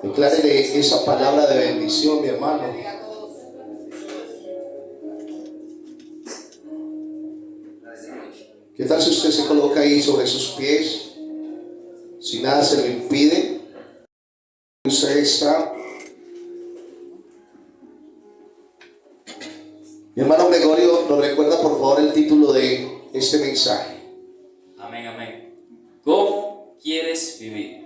Declárele esa palabra de bendición, mi hermano. ¿Qué tal si usted se coloca ahí sobre sus pies? Si nada se lo impide. Usted está. Mi hermano Gregorio, ¿nos recuerda por favor el título de este mensaje? Amén, amén. ¿Cómo quieres vivir?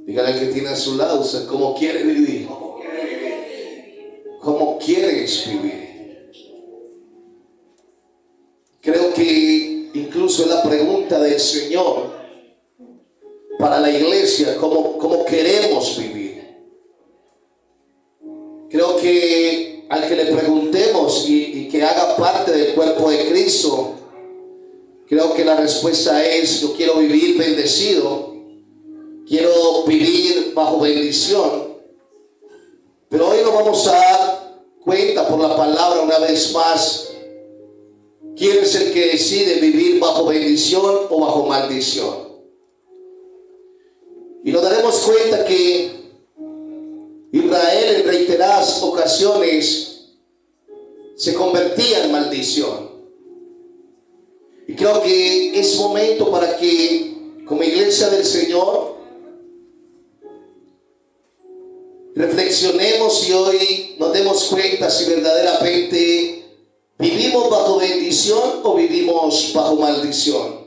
Dígale al que tiene a su lado, usted cómo quiere vivir. ¿Cómo quieres vivir? Creo que incluso es la pregunta del Señor para la iglesia, ¿cómo queremos vivir? Creo que al que le preguntemos y que haga parte del cuerpo de Cristo, creo que la respuesta es: yo quiero vivir bendecido, quiero vivir bajo bendición. Pero hoy nos vamos a dar cuenta por la palabra una vez más: ¿quién es el que decide vivir bajo bendición o bajo maldición? Y nos daremos cuenta que Israel en reiteradas ocasiones se convertía en maldición. Y creo que es momento para que, como iglesia del Señor, reflexionemos y hoy nos demos cuenta si verdaderamente vivimos bajo bendición o vivimos bajo maldición.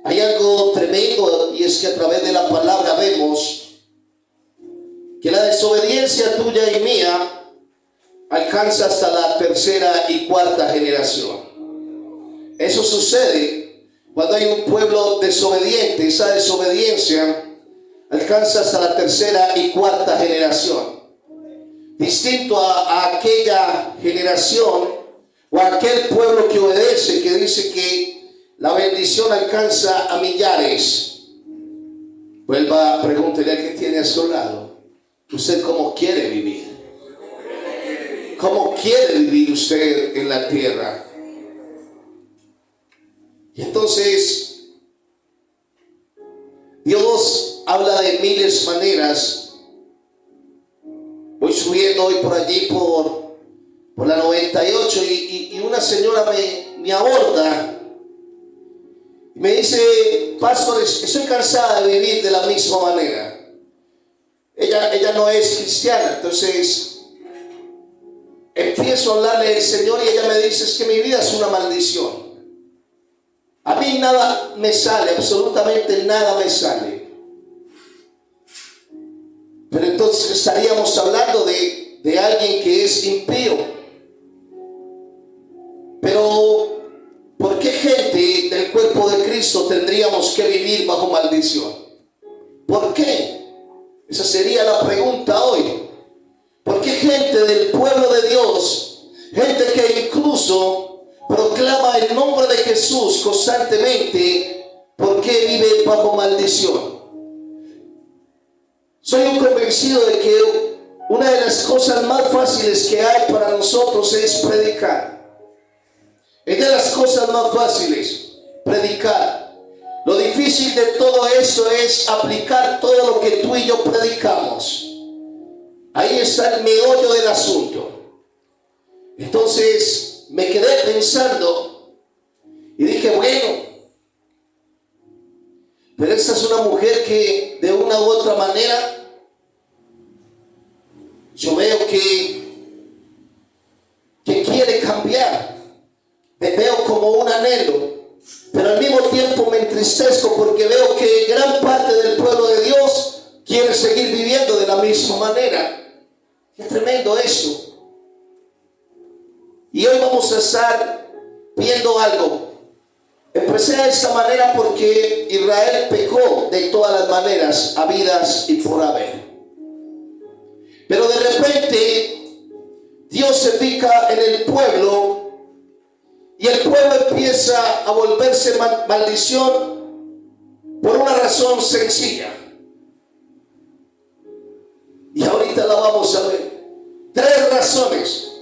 Hay algo tremendo, y es que a través de la palabra vemos que la desobediencia tuya y mía alcanza hasta la tercera y cuarta generación. Eso sucede cuando hay un pueblo desobediente. Esa desobediencia alcanza hasta la tercera y cuarta generación. Distinto a aquella generación o a aquel pueblo que obedece, que dice que la bendición alcanza a millares. Vuelva, pregúntele al que tiene a su lado: ¿usted cómo quiere vivir? ¿Cómo quiere vivir usted en la tierra? Y entonces Dios habla de miles de maneras. Voy subiendo hoy por allí por la 98 y una señora me aborda y me dice: pastor, estoy cansada de vivir de la misma manera. Ella no es cristiana, entonces empiezo a hablarle del Señor y ella me dice: es que mi vida es una maldición. A mí nada me sale, absolutamente nada me sale. Pero entonces estaríamos hablando de alguien que es impío. Pero ¿por qué gente del cuerpo de Cristo tendríamos que vivir bajo maldición? ¿Por qué? Esa sería la pregunta hoy. ¿Por qué gente del pueblo de Dios, gente que incluso proclama el nombre de Jesús constantemente, por qué vive bajo maldición? Soy un convencido de que una de las cosas más fáciles que hay para nosotros es predicar. Es de las cosas más fáciles, predicar. Lo difícil de todo eso es aplicar todo lo que tú y yo predicamos. Ahí está el meollo del asunto. Entonces me quedé pensando y dije: bueno, pero esta es una mujer que de una u otra manera yo veo que quiere cambiar. Me veo como un anhelo, pero al mismo tiempo me entristezco porque veo que gran parte del pueblo de Dios quiere seguir viviendo de la misma manera. Qué tremendo eso. Y hoy vamos a estar viendo algo. Empecé de esta manera porque Israel pecó de todas las maneras, habidas y por haber. Pero de repente Dios se fija en el pueblo y el pueblo empieza a volverse maldición por una razón sencilla. Y ahorita la vamos a ver. 3 razones.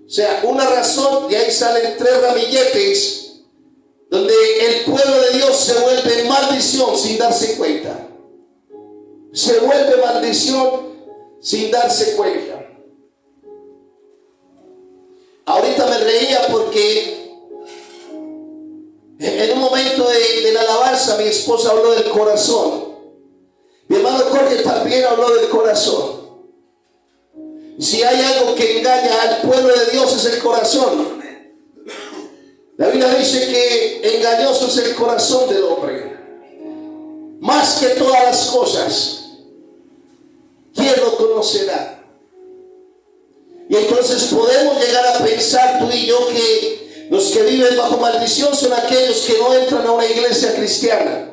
O sea, una razón, y ahí salen 3 ramilletes donde el pueblo de Dios se vuelve maldición sin darse cuenta. se vuelve maldición sin darse cuenta. Ahorita me reía porque en un momento de la alabanza mi esposa habló del corazón. Mi hermano Jorge también habló del corazón. Si hay algo que engaña al pueblo de Dios es el corazón. La Biblia dice que engañoso es el corazón del hombre, más que todas las cosas. ¿Quién lo conocerá? Y entonces podemos llegar a pensar tú y yo que los que viven bajo maldición son aquellos que no entran a una iglesia cristiana.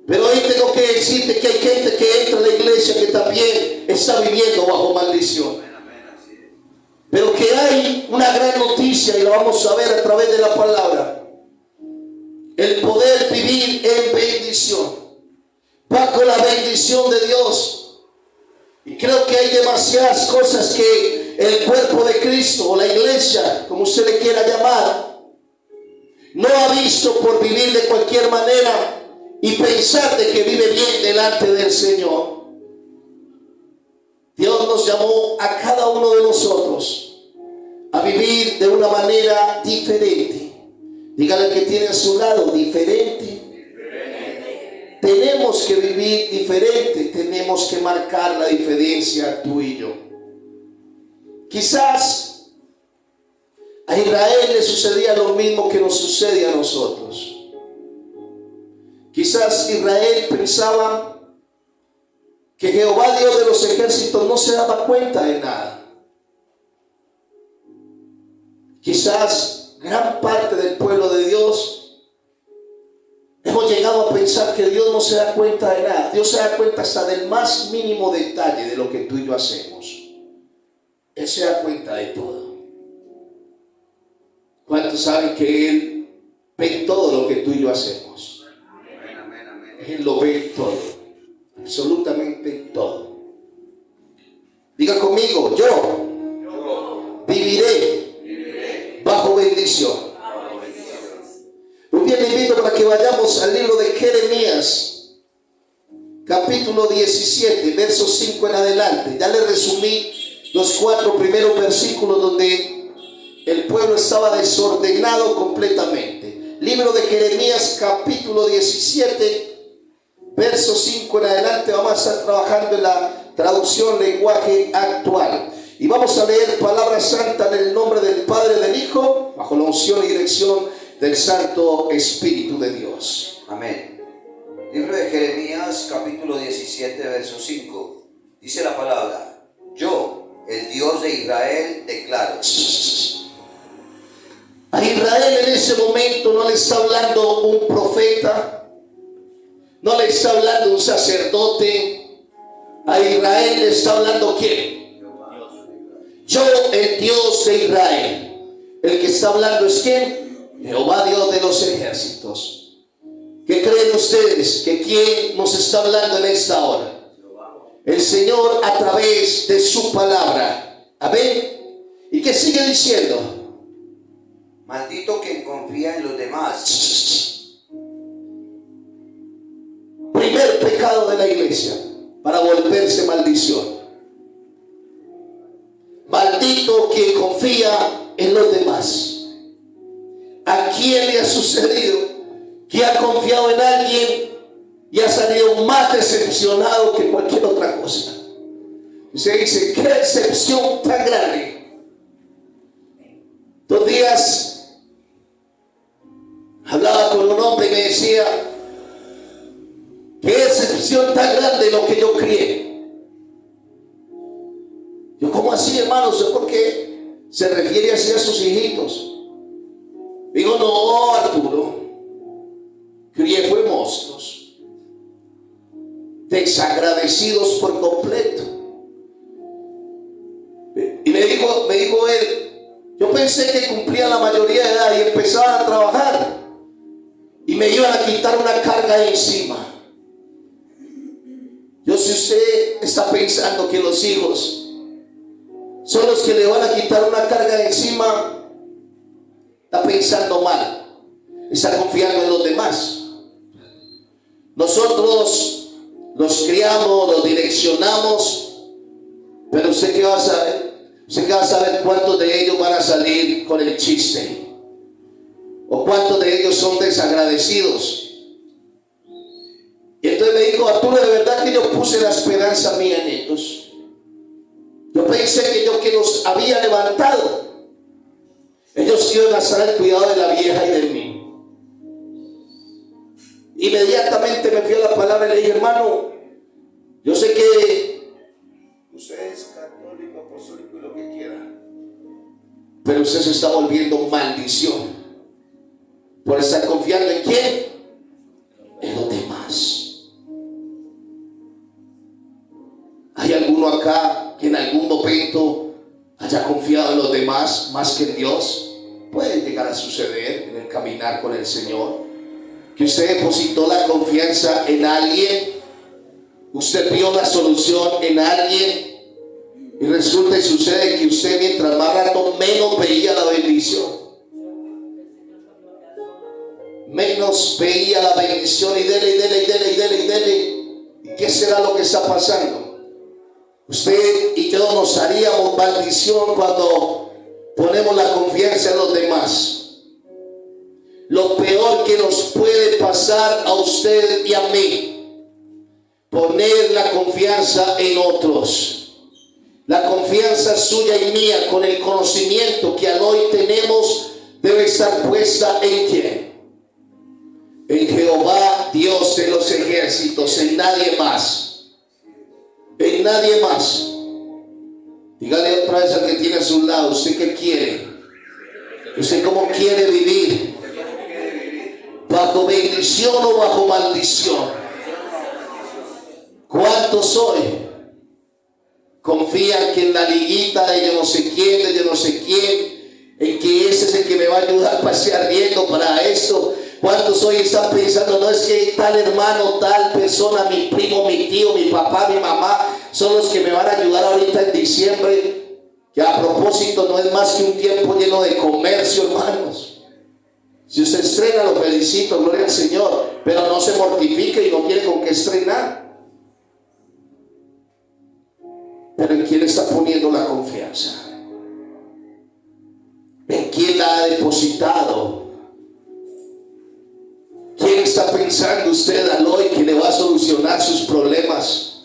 Pero hoy tengo que decirte que hay gente que entra a la iglesia que también está viviendo bajo maldición. Pero que hay una gran noticia y la vamos a ver a través de la palabra. El poder vivir en bendición, bajo la bendición de Dios. Y creo que hay demasiadas cosas que el cuerpo de Cristo o la iglesia, como usted le quiera llamar, no ha visto por vivir de cualquier manera y pensar de que vive bien delante del Señor. Dios nos llamó a cada uno de nosotros a vivir de una manera diferente. Dígale al que tiene a su lado, diferente. Tenemos que vivir diferente, tenemos que marcar la diferencia tú y yo. Quizás a Israel le sucedía lo mismo que nos sucede a nosotros. Quizás Israel pensaba que Jehová Dios de los ejércitos no se daba cuenta de nada. Quizás gran parte del pueblo de Dios hemos llegado a pensar que Dios no se da cuenta de nada. Dios se da cuenta hasta del más mínimo detalle de lo que tú y yo hacemos. Él se da cuenta de todo. ¿Cuántos saben que Él ve todo lo que tú y yo hacemos? Él lo ve todo, absolutamente todo. Diga conmigo, yo viviré bajo bendición. Muy bien, le invito para que vayamos al libro de Jeremías, capítulo 17, versos 5 en adelante. Ya le resumí los 4 primeros versículos donde el pueblo estaba desordenado completamente. Libro de Jeremías, capítulo 17, verso 5 en adelante. Vamos a estar trabajando en la traducción lenguaje actual. Y vamos a leer palabra santa en el nombre del Padre, del Hijo, bajo la unción y dirección del Santo Espíritu de Dios. Amén. Libro de Jeremías, capítulo 17, verso 5. Dice la palabra: yo, el Dios de Israel, declaro. A Israel en ese momento no le está hablando un profeta, no le está hablando un sacerdote. A Israel le está hablando ¿quién? Yo, el Dios de Israel. El que está hablando es ¿quién? Jehová Dios de los ejércitos. ¿Qué creen ustedes? ¿Que quién nos está hablando en esta hora? El Señor a través de su palabra. Amén. ¿Y qué sigue diciendo? Maldito quien confía en los demás. Primer pecado de la iglesia para volverse maldición. Maldito quien confía en los demás. ¿A quién le ha sucedido que ha confiado en alguien y ha salido más decepcionado que cualquier otra cosa? Y se dice, qué decepción tan grande. 2 días hablaba con un hombre y me decía, qué decepción tan grande lo que yo crié. Yo, ¿cómo así, hermano? ¿Por qué se refiere así a sus hijitos? Digo, no, Arturo, crié fue monstruos, desagradecidos por completo. Y me dijo él, yo pensé que cumplía la mayoría de edad y empezaban a trabajar y me iban a quitar una carga encima. Yo, si usted está pensando que los hijos son los que le van a quitar una carga encima, está pensando mal, está confiando en los demás. Nosotros los criamos, los direccionamos, pero ¿usted qué va a saber? ¿Usted qué va a saber cuántos de ellos van a salir con el chiste? ¿O cuántos de ellos son desagradecidos? Y entonces me dijo, Arturo, de verdad que yo puse la esperanza mía en ellos. Yo pensé que los había levantado, ellos iban a estar al cuidado de la vieja y de mí. Inmediatamente me fui a la palabra y le dije, hermano, yo sé que usted es católico, apostólico y lo que quiera, pero usted se está volviendo maldición por estar confiando en quién, en los demás. ¿Hay alguno acá que en algún momento haya confiado en los demás más que en Dios? Puede llegar a suceder en el caminar con el Señor, que usted depositó la confianza en alguien, usted vio la solución en alguien, y resulta y sucede que usted mientras más rato menos veía la bendición, menos veía la bendición, y dele, y dele, y dele, y dele, y dele. ¿Y qué será lo que está pasando? Usted y yo nos haríamos maldición cuando ponemos la confianza en los demás. Lo peor que nos puede pasar a usted y a mí, poner la confianza en otros. La confianza suya y mía, con el conocimiento que al hoy tenemos, debe estar puesta en ¿quién? En Jehová, Dios de los ejércitos, en nadie más. En nadie más. Dígale otra vez al que tiene a su lado, ¿usted qué quiere? ¿Usted cómo quiere vivir? ¿Bajo bendición o bajo maldición? ¿Cuántos hoy confían que en la liguita de yo no sé quién, en que ese es el que me va a ayudar para pasear riendo para esto? ¿Cuántos hoy están pensando, no es que tal hermano, tal persona, mi primo, mi tío, mi papá, mi mamá, son los que me van a ayudar ahorita en diciembre? Que a propósito no es más que un tiempo lleno de comercio, hermanos. Si usted estrena, lo felicito, gloria al Señor, pero no se mortifique y no quiere con qué estrenar. Pero ¿en quién está poniendo la confianza? ¿En quién la ha depositado? ¿Quién está pensando usted al hoy que le va a solucionar sus problemas?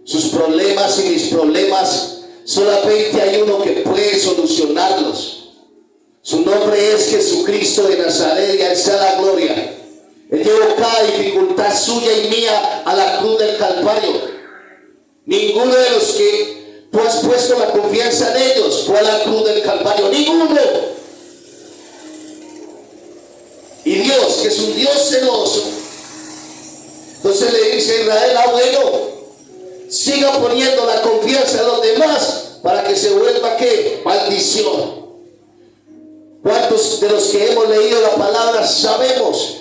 Sus problemas y mis problemas, solamente hay uno que puede solucionarlos. Su nombre es Jesucristo de Nazaret, y a Él sea la gloria. Él llevó cada dificultad suya y mía a la cruz del Calvario. Ninguno de los que tú has puesto la confianza en ellos fue a la cruz del Calvario. Ninguno. Y Dios, que es un Dios celoso, entonces le dice a Israel, bueno, siga poniendo la confianza en los demás para que se vuelva ¿qué? Maldición. ¿Cuántos de los que hemos leído la palabra sabemos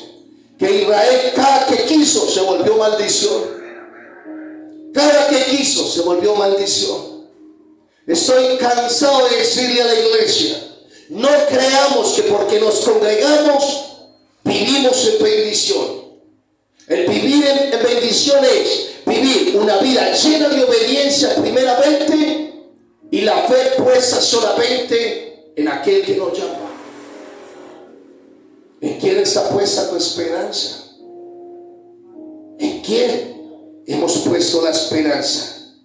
que Israel cada que quiso se volvió maldición? Cada que quiso se volvió maldición. Estoy cansado de decirle a la iglesia, no creamos que porque nos congregamos vivimos en bendición. El vivir en bendición es vivir una vida llena de obediencia primeramente, y la fe puesta solamente en aquel que nos llama. ¿En quién está puesta tu esperanza? ¿En quién hemos puesto la esperanza?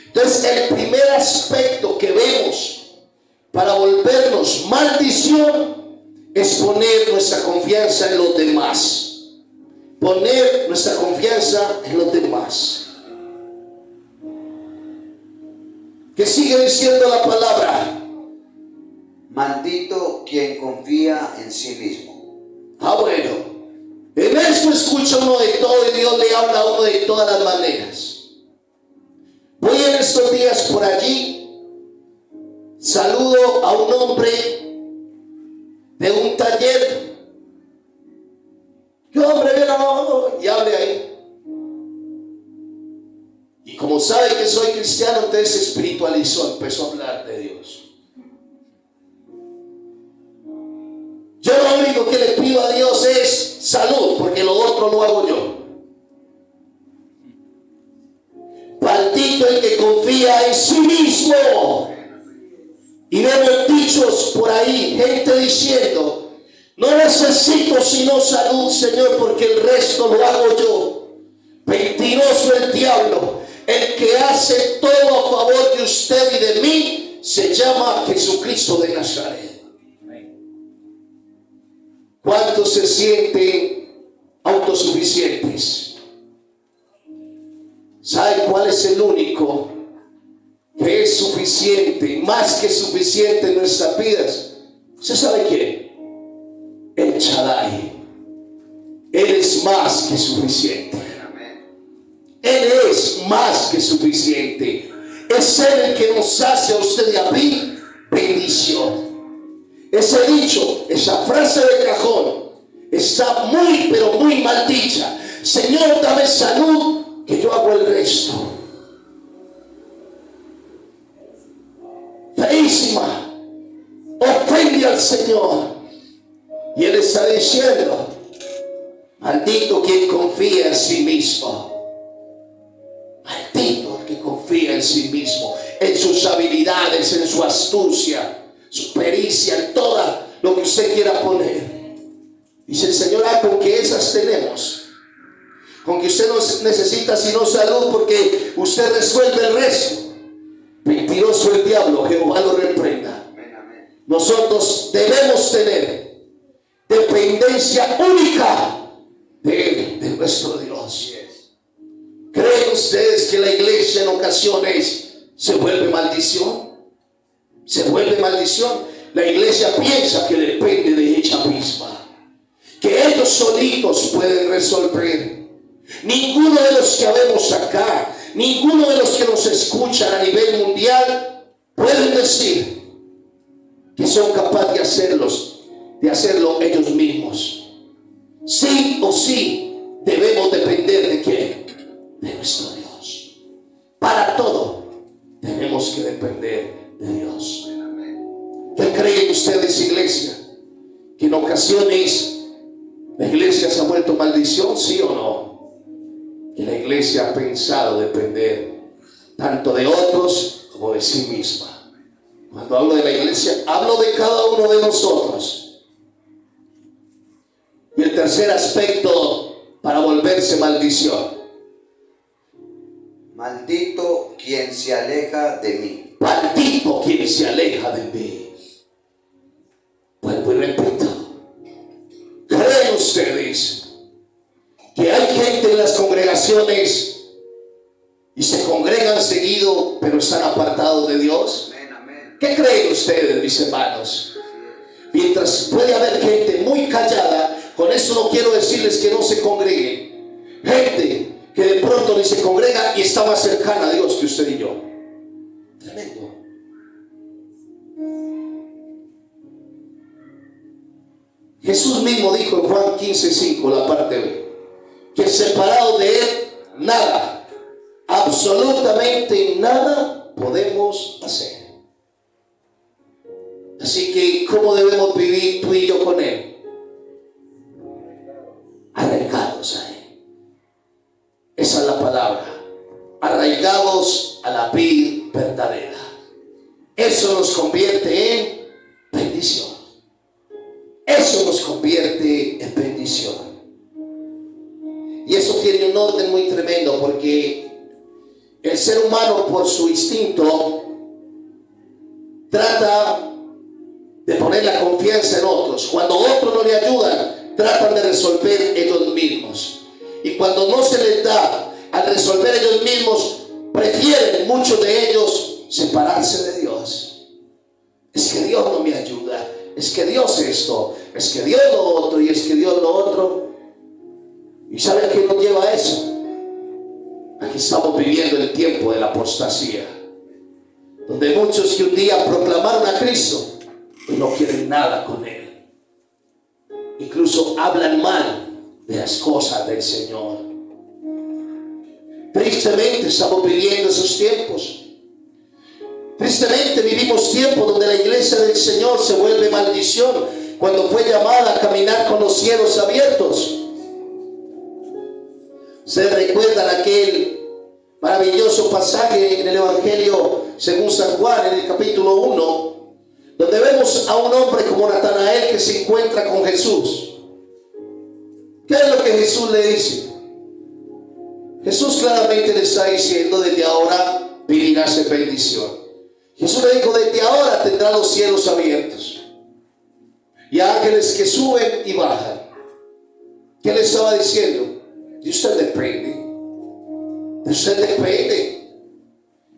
Entonces, el primer aspecto que vemos para volvernos maldición es poner nuestra confianza en los demás. Poner nuestra confianza en los demás. ¿Qué sigue diciendo la palabra? Maldito quien confía en sí mismo. Bueno, en esto escucha uno de todo y Dios le habla a uno de todas las maneras. Voy en estos días por allí, saludo a un hombre de un taller. ¿Qué hombre? Y hable ahí. Y como sabe que soy cristiano, entonces se espiritualizó, empezó a hablar de Dios. Yo lo único que le pido a Dios es salud, porque lo otro lo hago yo. aquel que confía en sí mismo. Y vemos dichos por ahí, gente diciendo: no necesito sino salud, Señor, porque el resto lo hago yo. Mentiroso el diablo. El que hace todo a favor de usted y de mí se llama Jesucristo de Nazaret. ¿Cuántos se sienten autosuficientes? ¿Sabe cuál es el único que es suficiente, más que suficiente en nuestras vidas? ¿Usted sabe quién? El Shaddai. Él es más que suficiente. Él es más que suficiente. Es Él el que nos hace a usted y a mí bendición. Ese dicho, esa frase de cajón, está muy pero muy mal dicha. Señor, dame salud, que yo hago el resto. Feísima. Ofende al Señor. Y Él está diciendo: maldito quien confía en sí mismo. Maldito el que confía en sí mismo, en sus habilidades, en su astucia, su pericia, en todo lo que usted quiera poner. Dice el Señor: con que esas tenemos, con que usted no necesita sino salud, porque usted resuelve el resto. Mentiroso el diablo, Jehová lo reprenda. Nosotros debemos tener dependencia única de Él, de nuestro Dios. ¿Creen ustedes que la iglesia en ocasiones se vuelve maldición? Se vuelve maldición. La iglesia piensa que depende de ella misma, que ellos solitos pueden resolver. Ninguno de los que habemos acá, ninguno de los que nos escuchan a nivel mundial pueden decir que son capaces de hacerlo ellos mismos. Sí o sí debemos depender de quién, de nuestro Dios. Para todo tenemos que depender de Dios. ¿Qué creen ustedes, iglesia? Que en ocasiones la iglesia se ha vuelto maldición, ¿sí o no? Que la iglesia ha pensado depender tanto de otros como de sí misma. Cuando hablo de la iglesia, hablo de cada uno de nosotros. Y el tercer aspecto para volverse maldición: maldito quien se aleja de mí. Maldito quien se aleja de mí. Vuelvo y repito: ¿creen ustedes que hay gente en las congregaciones y se congregan seguido pero están apartados de Dios? ¿Qué creen ustedes, mis hermanos? Mientras puede haber gente muy callada, con eso no quiero decirles que no se congreguen. Gente que de pronto ni se congrega y está más cercana a Dios que usted y yo. Tremendo. Jesús mismo dijo en Juan 15:5, la parte B, que separado de Él nada, absolutamente nada podemos hacer. Así que, ¿cómo debemos vivir tú y yo con Él? Arraigados a Él. Esa es la palabra. Arraigados a la vid verdadera. Eso nos convierte en bendición. Eso nos convierte en bendición. Y eso tiene un orden muy tremendo, porque el ser humano, por su instinto, trata de poner la confianza en otros. Cuando otros no le ayudan, tratan de resolver ellos mismos. Y cuando no se les da al resolver ellos mismos, prefieren muchos de ellos separarse de Dios. Es que Dios no me ayuda, es que Dios esto, es que Dios lo otro, y es que Dios lo otro. ¿Y saben qué nos lleva a eso? Aquí estamos viviendo el tiempo de la apostasía, donde muchos que un día proclamaron a Cristo y no quieren nada con Él. Incluso hablan mal de las cosas del Señor. Tristemente estamos viviendo esos tiempos. Tristemente vivimos tiempos donde la iglesia del Señor se vuelve maldición, cuando fue llamada a caminar con los cielos abiertos. ¿Ustedes recuerdan aquel Maravilloso pasaje en el Evangelio según San Juan, en el capítulo 1, donde vemos a un hombre como Natanael que se encuentra con Jesús. ¿Qué es lo que Jesús le dice? Jesús claramente le está diciendo: desde ahora vivirás en bendición. Jesús le dijo: desde ahora tendrás los cielos abiertos y ángeles que suben y bajan. ¿Qué le estaba diciendo? De usted depende. De usted depende.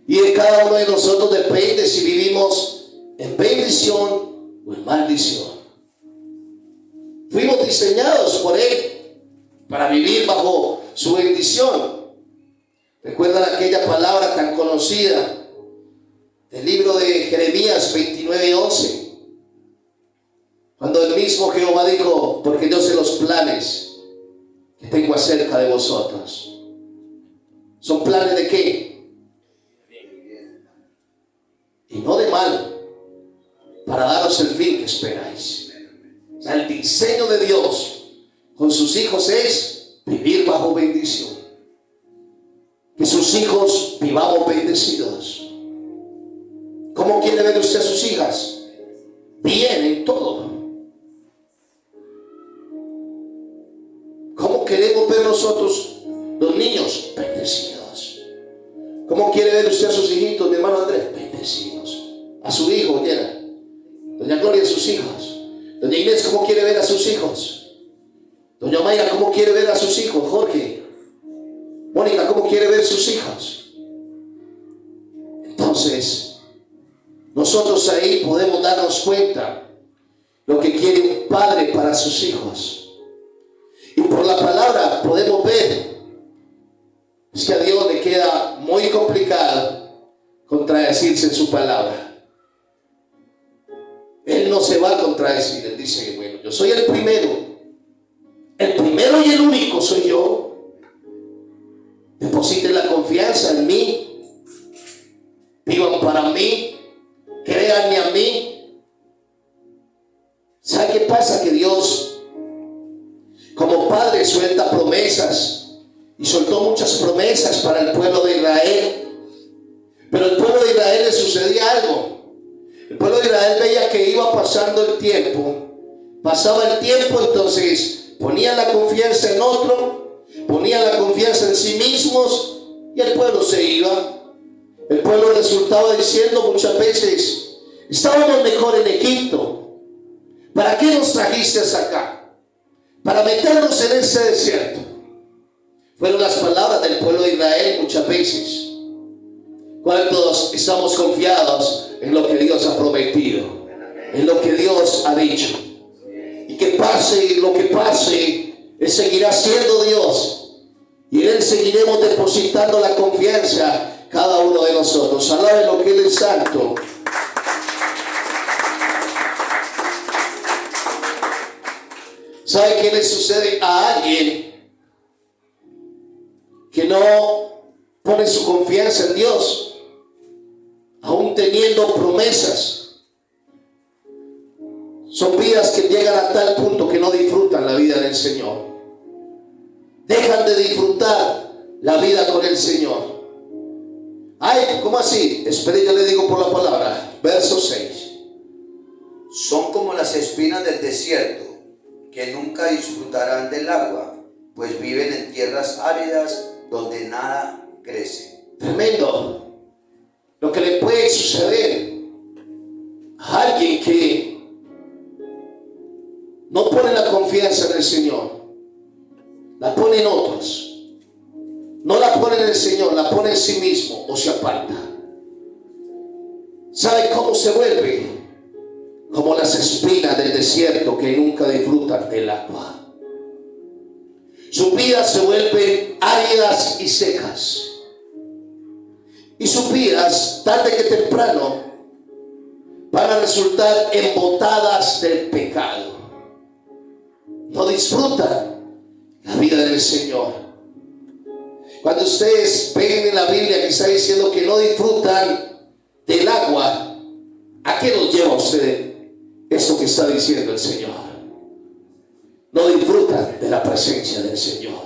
Y de cada uno de nosotros depende si vivimos en bendición o en maldición. Fuimos diseñados por Él para vivir bajo su bendición. ¿Recuerdan aquella palabra tan conocida del libro de Jeremías 29:11? Cuando el mismo Jehová dijo: porque yo sé los planes que tengo acerca de vosotros. ¿Son planes de qué? Y no de mal, para daros el fin que esperáis. O sea, el diseño de Dios con sus hijos es vivir bajo bendición. Que sus hijos vivamos bendecidos. ¿Cómo quiere ver usted a sus hijas? Bien en todo. ¿Cómo queremos ver nosotros los niños? Bendecidos. ¿Cómo quiere ver usted a sus hijitos, mi hermano Andrés? Bendecidos. A su hijo, ¿quiera? Doña Gloria, a sus hijos. Doña Inés, ¿cómo quiere ver a sus hijos? Doña Mayra, ¿cómo quiere ver a sus hijos? Jorge. Mónica, ¿cómo quiere ver sus hijos? Entonces, nosotros ahí podemos darnos cuenta lo que quiere un padre para sus hijos. Y por la palabra podemos ver es que a Dios le queda muy complicado contradecirse en su palabra. Él no se va a contradecir. Él dice: bueno, yo soy el primero y el único soy yo. Depositen la confianza en mí, vivan para mí, créanme a mí. ¿Sabe qué pasa? Que Dios, como Padre, suelta promesas. Y soltó muchas promesas para el pueblo de Israel. Pero al pueblo de Israel le sucedía algo. El pueblo de Israel veía que iba pasando el tiempo. Pasaba el tiempo, entonces ponían la confianza en otro, ponían la confianza en sí mismos, y el pueblo se iba. El pueblo resultaba diciendo muchas veces: estábamos mejor en Egipto. ¿Para qué nos trajiste hasta acá? Para meternos en ese desierto. Fueron las palabras del pueblo de Israel muchas veces. ¿Cuántos estamos confiados en lo que Dios ha prometido? En lo que Dios ha dicho. Y que pase lo que pase, Él seguirá siendo Dios. Y en Él seguiremos depositando la confianza cada uno de nosotros. Alabe lo que Él es santo. ¿Sabe qué le sucede a alguien que no pone su confianza en Dios, aún teniendo promesas? Son vidas que llegan a tal punto que no disfrutan la vida del Señor. Dejan de disfrutar la vida con el Señor. Ay, ¿cómo así? Espere, yo le digo por la palabra. Verso 6. Son como las espinas del desierto, que nunca disfrutarán del agua, pues viven en tierras áridas donde nada crece. Tremendo lo que le puede suceder a alguien que no pone la confianza en el Señor, la pone en otros. No la pone en el Señor, la pone en sí mismo o se aparta. ¿Sabe cómo se vuelve? Como las espinas del desierto que nunca disfrutan del agua. Sus vidas se vuelven áridas y secas. Y sus vidas, tarde que temprano, van a resultar embotadas del pecado. No disfrutan la vida del Señor. Cuando ustedes ven en la Biblia que está diciendo que no disfrutan del agua, ¿a qué nos lleva usted esto que está diciendo el Señor? No disfrutan de la presencia del Señor.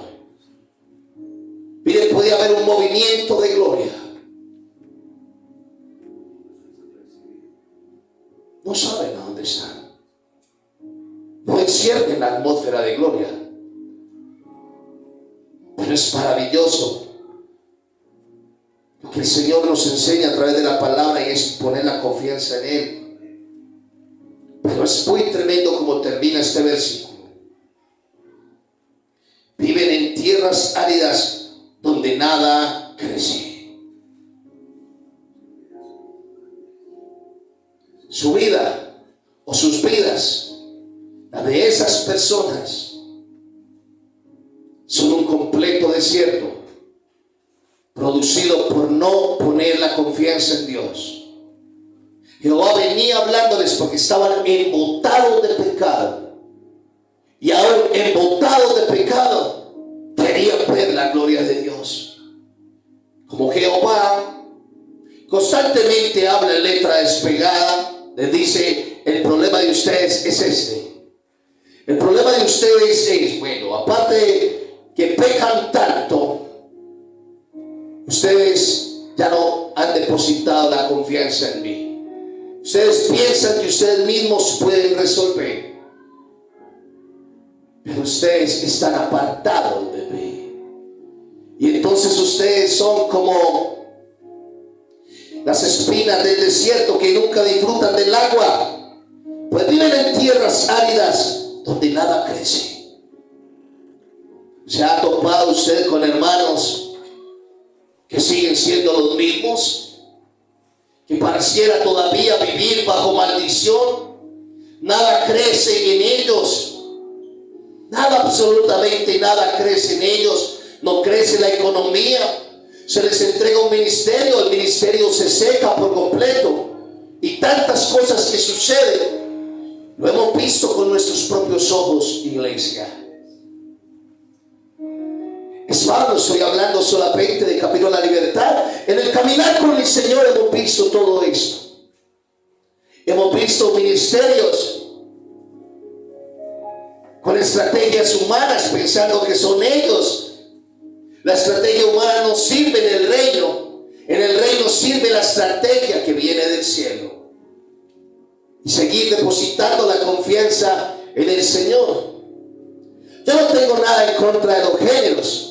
Miren, podía haber un movimiento de gloria, no saben a dónde están. No encierren la atmósfera de gloria. Pero es maravilloso lo que el Señor nos enseña a través de la palabra, y es poner la confianza en Él. Pero es muy tremendo como termina este versículo. Viven en tierras áridas donde nada crece. Su vida o sus vidas, la de esas personas, son un completo desierto, producido por no poner la confianza en Dios. Jehová venía hablándoles porque estaban embotados de pecado, y aún embotados de pecado querían ver la gloria de Dios. Como Jehová constantemente habla en letra despegada, les dice: el problema de ustedes es este. El problema de ustedes es, bueno, aparte de que pecan tanto, ustedes ya no han depositado la confianza en mí. Ustedes piensan que ustedes mismos pueden resolver, pero ustedes están apartados de mí. Y entonces ustedes son como las espinas del desierto que nunca disfrutan del agua, pues viven en tierras áridas donde nada crece. ¿Se ha topado usted con hermanos que siguen siendo los mismos? Que pareciera todavía vivir bajo maldición. Nada crece en ellos. Nada, absolutamente nada crece en ellos. No crece la economía. Se les entrega un ministerio, el ministerio se seca por completo. Y tantas cosas que suceden. Lo hemos visto con nuestros propios ojos, iglesia. Es malo, estoy hablando solamente de Camino a la Libertad. En el caminar con el Señor hemos visto todo esto. Hemos visto ministerios con estrategias humanas, pensando que son ellos. La estrategia humana no sirve en el reino. En el reino sirve la estrategia que viene del cielo. Y seguir depositando la confianza en el Señor. Yo no tengo nada en contra de los géneros.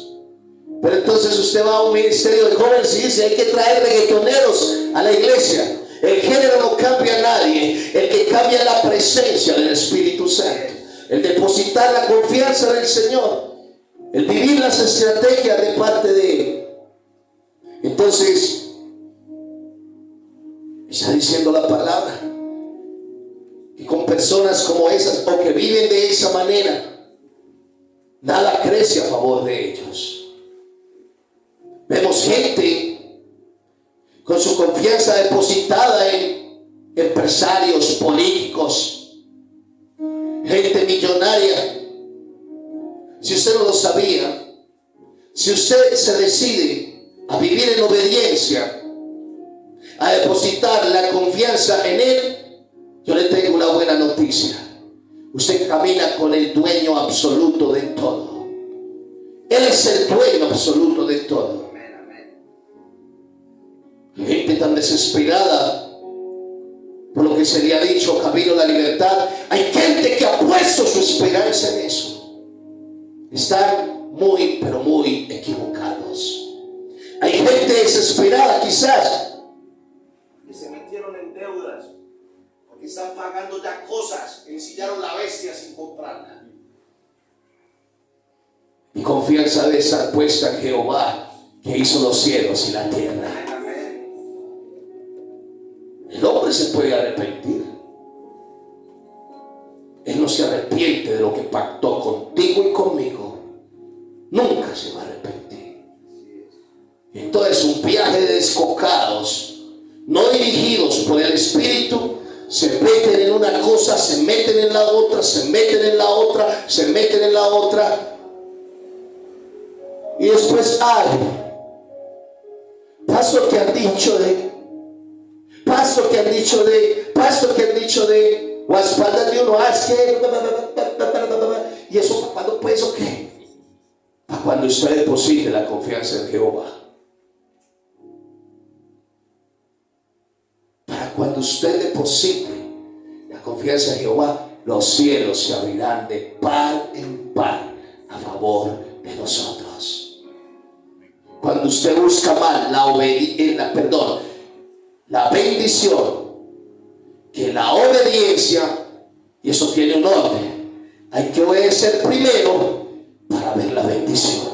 Pero entonces usted va a un ministerio de jóvenes y dice: hay que traer reggaetoneros a la iglesia. El género no cambia a nadie. El que cambia es la presencia del Espíritu Santo. El depositar la confianza en el Señor. El vivir las estrategias de parte de Él. Entonces, está diciendo la palabra que con personas como esas, o que viven de esa manera, nada crece a favor de ellos. Vemos gente con su confianza depositada en empresarios, políticos, gente millonaria. Si usted no lo sabía, si usted se decide a vivir en obediencia, a depositar la confianza en Él, yo le tengo una buena noticia. Usted camina con el dueño absoluto de todo. Él es el dueño absoluto de todo. Gente tan desesperada por lo que sería dicho camino a la libertad. Hay gente que ha puesto su esperanza en eso. Están muy, pero muy equivocados. Hay gente desesperada quizás que se metieron en deudas porque están pagando ya cosas, ensillaron la bestia sin comprarla. Mi confianza debe estar puesta en Jehová, que hizo los cielos y la tierra. El hombre se puede arrepentir. Él no se arrepiente de lo que pactó contigo y conmigo. Nunca se va a arrepentir. Entonces, un viaje de descocados, no dirigidos por el Espíritu, se meten en una cosa, se meten en la otra, se meten en la otra, se meten en la otra. Y después hay pastor que han dicho de, pastor que han dicho de, pastor que han dicho de, o a espaldas de uno, es que, y eso, ¿cuándo pues o qué? Para cuando usted deposite la confianza en Jehová. cuando usted deposite la confianza en Jehová, los cielos se abrirán de par en par a favor de nosotros. Cuando usted busca mal la bendición que la obediencia, y eso tiene un orden, hay que obedecer primero para ver la bendición.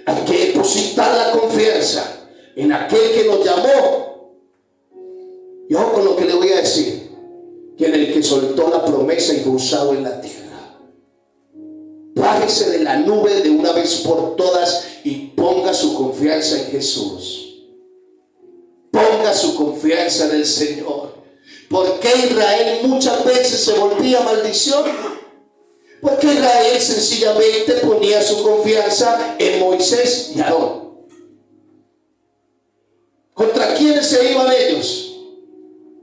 Hay que depositar la confianza en aquel que nos llamó. Y ojo con lo que le voy a decir, que en el que soltó la promesa y fue usado en la tierra. Bájese de la nube de una vez por todas y ponga su confianza en Jesús. Ponga su confianza en el Señor. ¿Por qué Israel muchas veces se volvía maldición? Porque Israel sencillamente ponía su confianza en Moisés y Aarón. ¿Contra quiénes se iban ellos?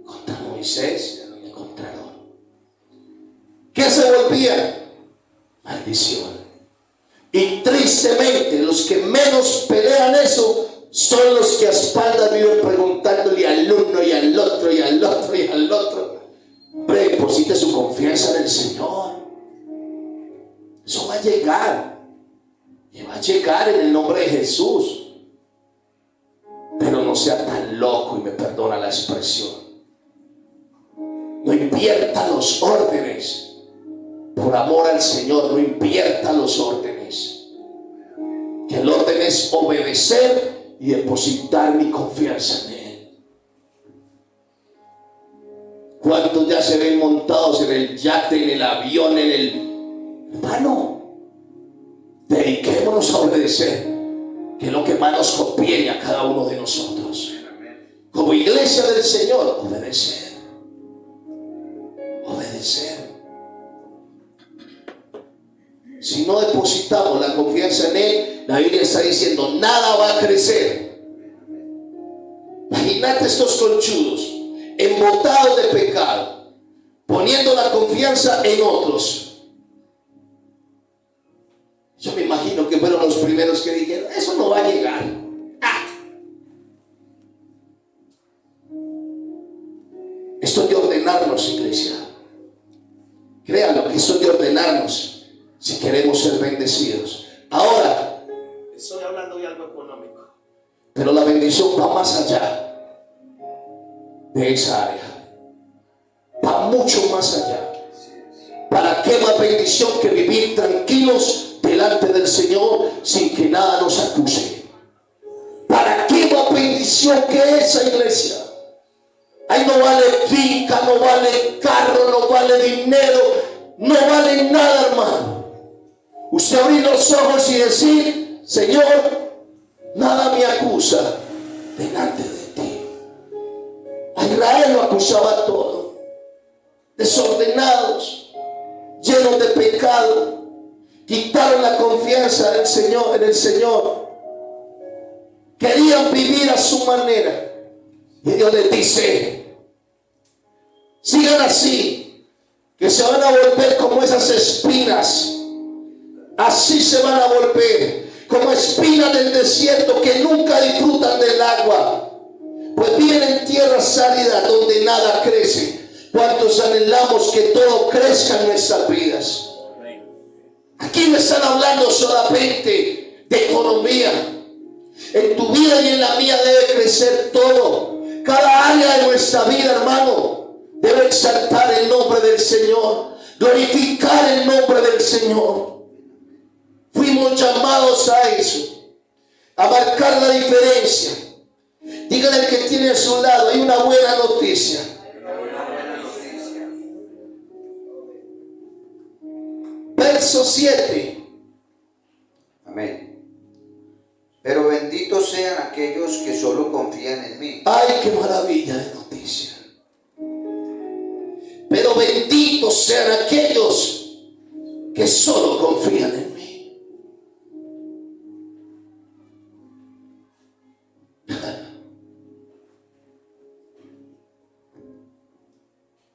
Contra Moisés y contra Aarón. ¿Qué se volvían? Maldición. Y tristemente los que menos pelean eso son los que a espaldas viven preguntándole al uno y al otro y al otro y al otro. Hombre, deposite su confianza en el Señor. Eso va a llegar. Y va a llegar en el nombre de Jesús. Pero no sea tan loco, y me perdona la expresión. No invierta los órdenes. Por amor al Señor, no invierta los órdenes. Que el orden es obedecer y depositar mi confianza en Él. ¿Cuántos ya se ven montados en el yate, en el avión, en el... Hermano, dediquémonos a obedecer, que es lo que más nos conviene a cada uno de nosotros. Como iglesia del Señor, obedecer. Obedecer. Si no depositamos la confianza en Él, la Biblia está diciendo, nada va a crecer. Imagínate estos conchudos, embotados de pecado, poniendo la confianza en otros. Yo me imagino que fueron los primeros que dijeron, eso no va a llegar. Esto es de ordenarnos, iglesia. Créanlo, que esto es de ordenarnos si queremos ser bendecidos. Ahora, estoy hablando de algo económico, pero la bendición va más allá de esa área. Va mucho más allá. ¿Para qué más bendición que vivir tranquilos delante del Señor sin que nada nos acuse? ¿Para qué más bendición que esa, iglesia? Ahí no vale finca, no vale carro, no vale dinero, no vale nada, hermano. Usted abrir los ojos y decir, Señor, nada me acusa delante de ti. A Israel lo acusaba todo. Desordenados, llenos de pecado, quitaron la confianza del Señor, en el Señor. Querían vivir a su manera. Y Dios les dice, sigan así, que se van a volver como esas espinas. Así se van a volver, como espinas del desierto que nunca disfrutan del agua, pues viven en tierras áridas donde nada crece. ¿Cuántos anhelamos que todo crezca en nuestras vidas? Aquí me están hablando solamente de economía. En tu vida y en la mía debe crecer todo. Cada área de nuestra vida, hermano, debe exaltar el nombre del Señor, glorificar el nombre del Señor. Fuimos llamados a eso, a marcar la diferencia. Dígale al que tiene a su lado, hay una buena noticia. Verso 7. Amén. Pero benditos sean aquellos que solo confían en mí. Ay, qué maravilla de noticia. Pero benditos sean aquellos que solo confían en mí.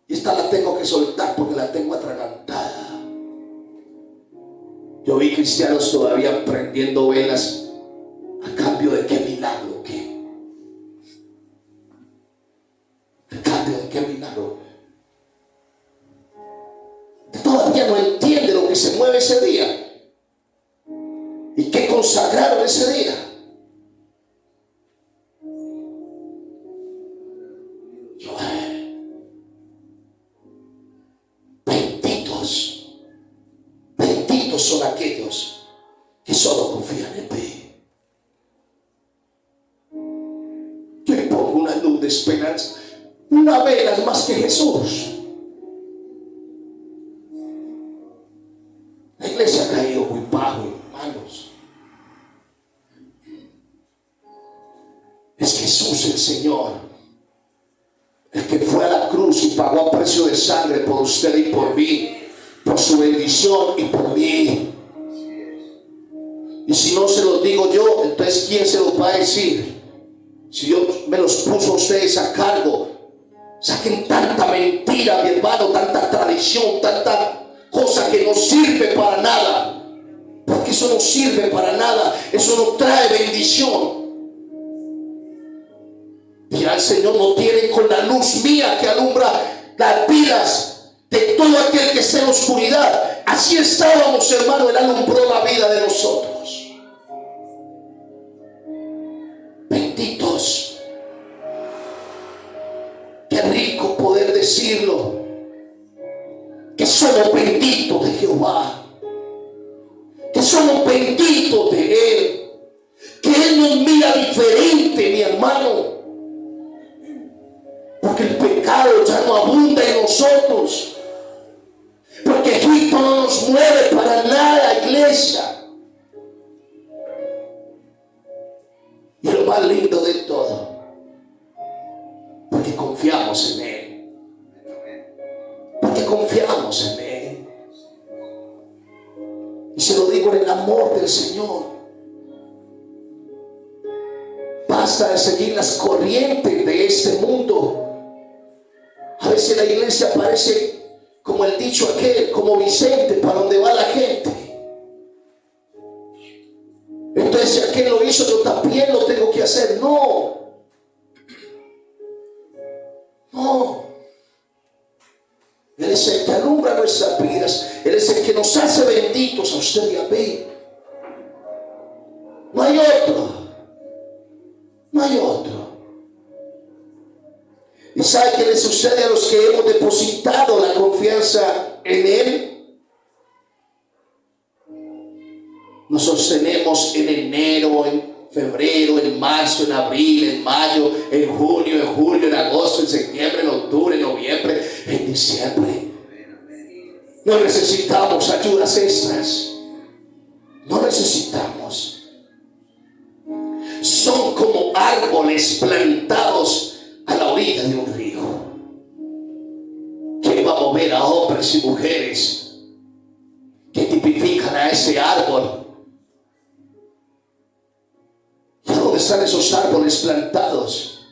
Y esta la tengo que soltar porque la tengo atragantada. Yo vi cristianos todavía prendiendo velas. ¿A cambio de qué milagro? ¿Qué? 19 ese día y que consagraron ese día. Benditos son aquellos que solo confían en mí. Yo le pongo una luz de esperanza. Una vela es más que Jesús. La iglesia ha caído muy bajo, hermanos. Es Jesús el Señor, el que fue a la cruz y pagó a precio de sangre por usted y por mí, por su bendición y por mí. Y si no se los digo yo, entonces ¿quién se los va a decir? Si Dios me los puso a ustedes a cargo. Saquen tanta mentira, mi hermano, tanta tradición, tanta cosa que no sirve para nada. Porque eso no sirve para nada. Eso no trae bendición. Y al Señor no tienen con la luz mía que alumbra las vidas de todo aquel que esté en oscuridad. Así estábamos, hermano, Él alumbró la vida de nosotros. Benditos. Qué rico poder decirlo, que somos benditos de Jehová, que somos benditos de Él, que Él nos mira diferente, mi hermano, porque el pecado ya no abunda en nosotros, porque Egipto no nos mueve para nada, iglesia. Y lo más lindo de todo, porque confiamos en Él, porque confiamos en Él. Y se lo digo en el amor del Señor. Basta de seguir las corrientes de este mundo. A veces la iglesia parece como el dicho aquel, como Vicente, para donde va la gente. Entonces si aquel lo hizo, yo también lo tengo que hacer. No. Él es el que alumbra nuestras vidas. Él es el que nos hace benditos a usted y a mí. No hay otro. No hay otro. ¿Y sabe qué le sucede a los que hemos depositado la confianza en Él? Nos sostenemos en enero, en febrero, en marzo, en abril, en mayo, en junio, en julio, en agosto, en septiembre, en octubre, en noviembre, en diciembre. No necesitamos ayudas extras. No necesitamos. Son como árboles plantados a la orilla de un río. ¿Quién va a mover a hombres y mujeres que tipifican a ese árbol? ¿Y a dónde están esos árboles plantados?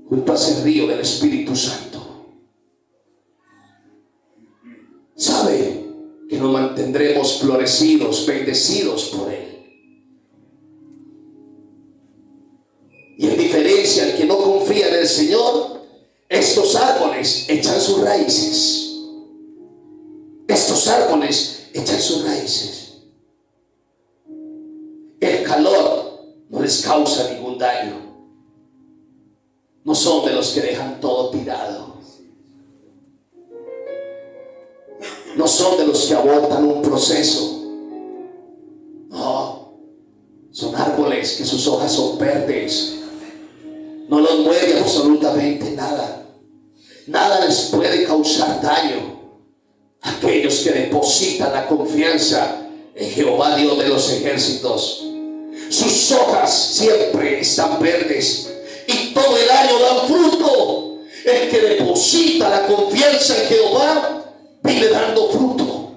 Junto a ese río del Espíritu Santo. ¿Sabe que nos mantendremos florecidos, bendecidos por Él? Y en diferencia al que no confía en el Señor, estos árboles echan sus raíces. Estos árboles echan sus raíces. El calor no les causa ningún daño. No son de los que dejan todo tirado. No son de los que abortan un proceso. No. Son árboles que sus hojas son verdes. No los mueve absolutamente nada. Nada les puede causar daño. Aquellos que depositan la confianza en Jehová Dios de los ejércitos. Sus hojas siempre están verdes y todo el año dan fruto. El que deposita la confianza en Jehová vive dando fruto.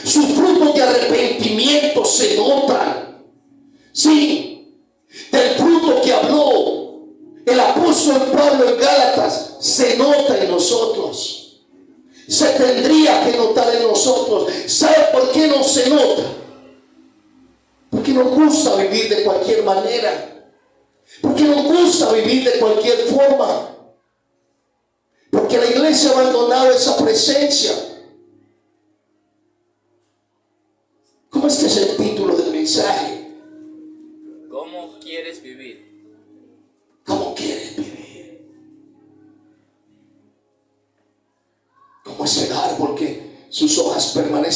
Sus frutos de arrepentimiento se notan. Sí, del fruto que habló el apóstol Pablo en Gálatas se nota en nosotros. Se tendría que notar en nosotros. ¿Sabe por qué no se nota? Porque nos gusta vivir de cualquier manera. Porque nos gusta vivir de cualquier forma. Porque la iglesia ha abandonado esa presencia.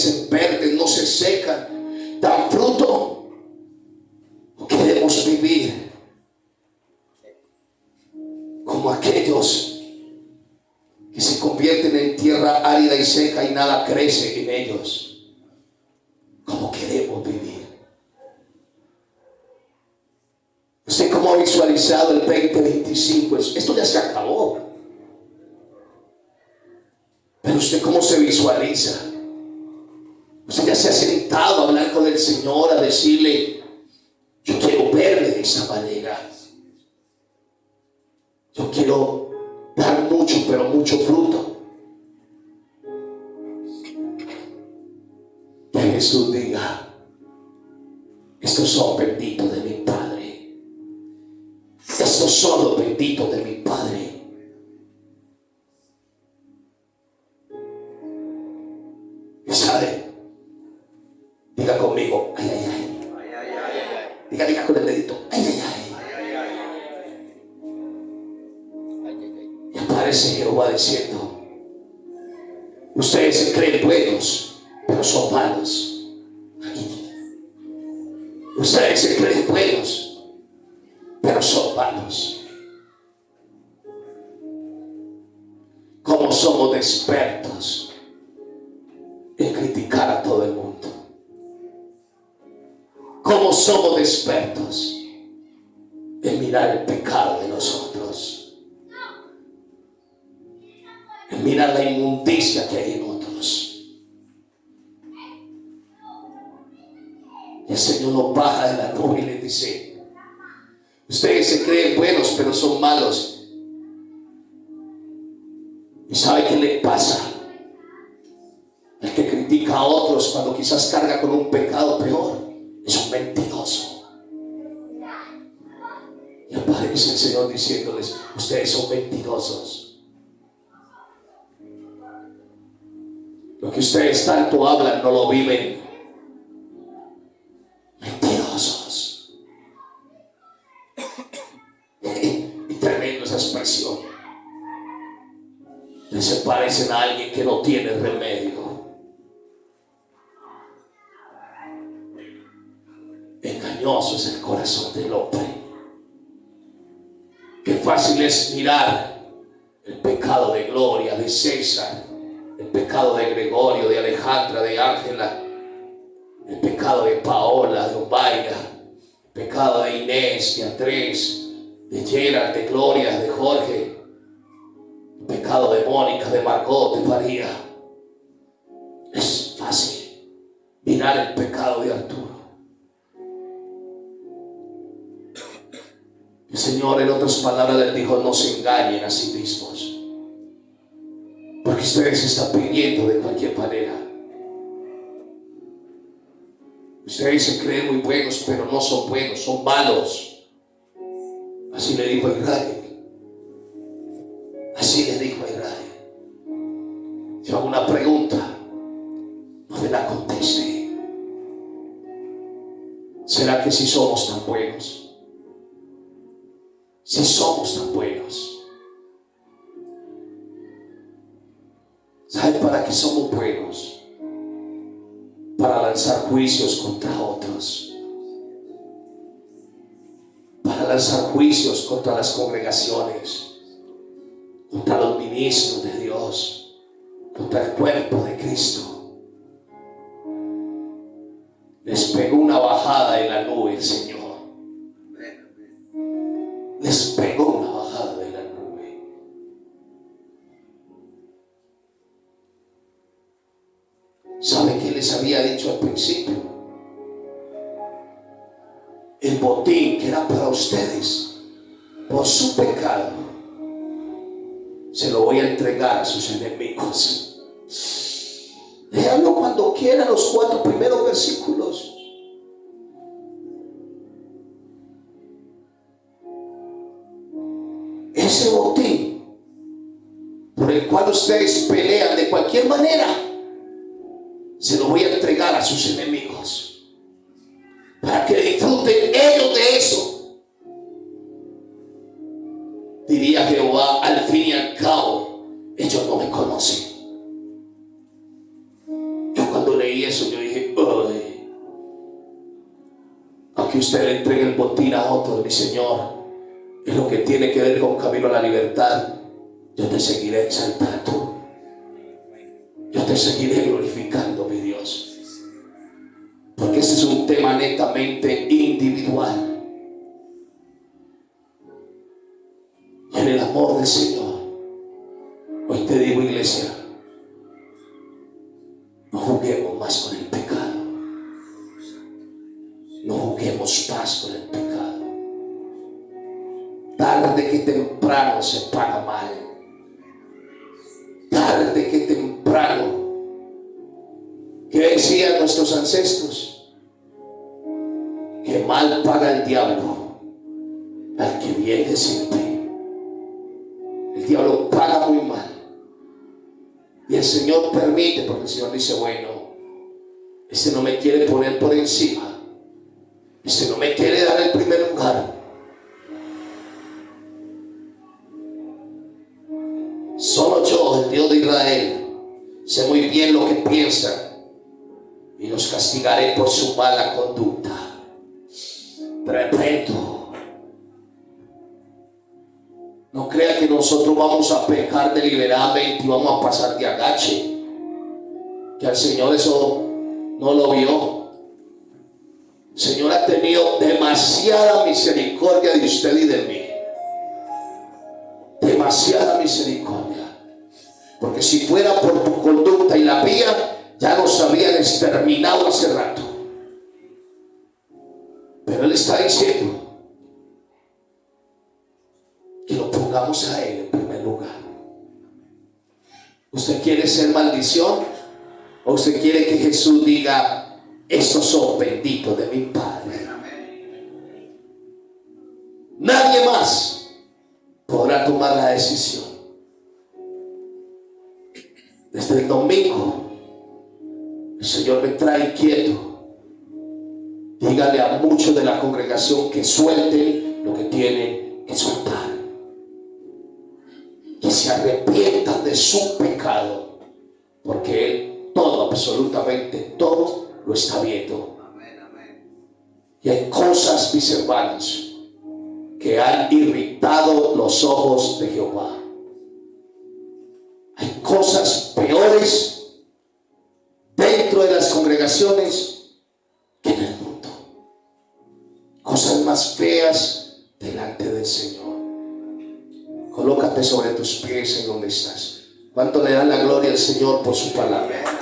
permanecen verdes, no se secan, dan fruto. ¿O queremos vivir como aquellos que se convierten en tierra árida y seca y nada crece en ellos? ¿Cómo queremos vivir? ¿Usted cómo ha visualizado el 2025? Esto ya se acabó. Pero usted cómo se visualiza. Usted ya se ha sentado a hablar con el Señor, a decirle: yo quiero verle de esa manera. Yo quiero dar mucho, pero mucho fruto. Que Jesús diga: estos son benditos de mi Padre. Estos son los benditos de mi Padre. ¿Y sabe? Diga conmigo: ay, ay, ay. Diga con el dedito: ay, ay, ay. Y aparece Jehová diciendo: ustedes se creen buenos, pero son malos. Ustedes se creen buenos, pero son malos. ¿Cómo somos expertos en criticar a todo el mundo? ¿Cómo somos expertos en mirar el pecado de nosotros? En mirar la inmundicia que hay en otros. Y el Señor nos baja de la nube y le dice: ustedes se creen buenos, pero son malos. ¿Y sabe qué le pasa? El que critica a otros cuando quizás carga con un pecado peor es un mentiroso. Y aparece el Señor diciéndoles: ustedes son mentirosos. Lo que ustedes tanto hablan no lo viven. Mentirosos. Y tremendo esa expresión. Se parecen a alguien que no tiene remedio. Engañoso es el corazón del hombre. Qué fácil es mirar el pecado de Gloria, de César, el pecado de Gregorio, de Alejandra, de Ángela, el pecado de Paola, de Omaira, el pecado de Inés, de Andrés, de Gerald, de Gloria, de Jorge, el pecado de Mónica, de Margot, de María. Es fácil mirar el pecado de Arturo. El Señor, en otras palabras, les dijo: no se engañen a sí mismos, porque ustedes están pidiendo de cualquier manera. Ustedes se creen muy buenos, pero no son buenos, son malos. Así le dijo a Israel. Así le dijo a Israel. Yo hago una pregunta, no me la conteste. ¿Será que si somos tan buenos? Si somos tan buenos, ¿sabe para qué somos buenos? Para lanzar juicios contra otros, para lanzar juicios contra las congregaciones, contra los ministros de Dios, contra el cuerpo de Cristo. Les pegó una bajada en la nube el Señor. Les pegó una bajada de la nube. ¿Sabe qué les había dicho al principio? El botín que era para ustedes por su pecado se lo voy a entregar a sus enemigos. Léanlo cuando quieran, los 4 primeros versículos. Ese botín por el cual ustedes pelean de cualquier manera, se lo voy a entregar a sus enemigos para que disfruten ellos de eso. Diría Jehová: al fin y al cabo ellos no me conocen. Yo cuando leí aunque usted le entregue el botín a otro, mi Señor, en lo que tiene que ver con camino a la libertad, yo te seguiré exaltando. Yo te seguiré glorificando, mi Dios. Porque ese es un tema netamente individual. Y en el amor del Señor, hoy te digo, iglesia, no juguemos más con el pecado. No juguemos más con el pecado. Tarde que temprano se paga mal. Tarde que temprano. ¿Qué decían nuestros ancestros? Que mal paga el diablo al que bien le sirve. El diablo paga muy mal. Y el Señor permite, porque el Señor dice, bueno, este no me quiere poner por encima. Este no me quiere dar el primer lugar. Solo yo, el Dios de Israel, sé muy bien lo que piensan y los castigaré por su mala conducta. Repito, no crea que nosotros vamos a pecar deliberadamente y vamos a pasar de agache, que al Señor eso no lo vio. El Señor ha tenido demasiada misericordia de usted y de mí. Demasiada misericordia. Porque si fuera por tu conducta y la mía, ya nos habían exterminado hace rato. Pero Él está diciendo que lo pongamos a Él en primer lugar. ¿Usted quiere ser maldición? ¿O usted quiere que Jesús diga, estos son benditos de mi Padre? Nadie más podrá tomar la decisión. Desde el domingo el Señor me trae inquieto. Dígale a muchos de la congregación que suelten lo que tienen que soltar, que se arrepientan de su pecado, porque Él todo, absolutamente todo, lo está viendo. Y hay cosas, mis hermanos, que han irritado los ojos de Jehová. Hay cosas peores dentro de las congregaciones que en el mundo. Cosas más feas delante del Señor. Colócate sobre tus pies en donde estás. ¿Cuánto le dan la gloria al Señor por su palabra?